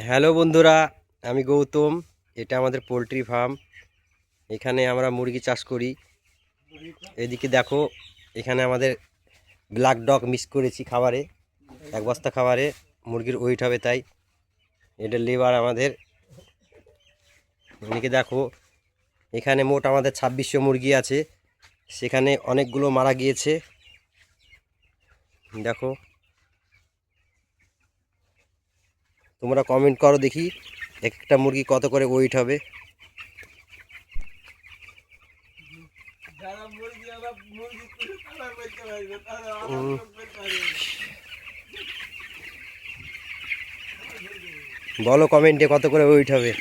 Hello বন্ধুরা, আমি গৌতম। এটা আমাদের পোলট্রি ফার্ম। এখানে আমরা মুরগি চাষ করি। এদিকে দেখো, এখানে আমাদের ব্ল্যাক ডগ মিক্স করেছি খাবারে, এক বস্তা খাবারে মুরগির ওয়েট হবে তাই। এটা লেবার আমাদের। এদিকে দেখো, এখানে মোট আমাদের 2600 মুরগি আছে, সেখানে অনেকগুলো মারা গিয়েছে। দেখো, তোমরা কমেন্ট করো দেখি একটা মুরগি কত করে ওয়েট হবে। বলো কমেন্টে কত করে ওয়েট হবে।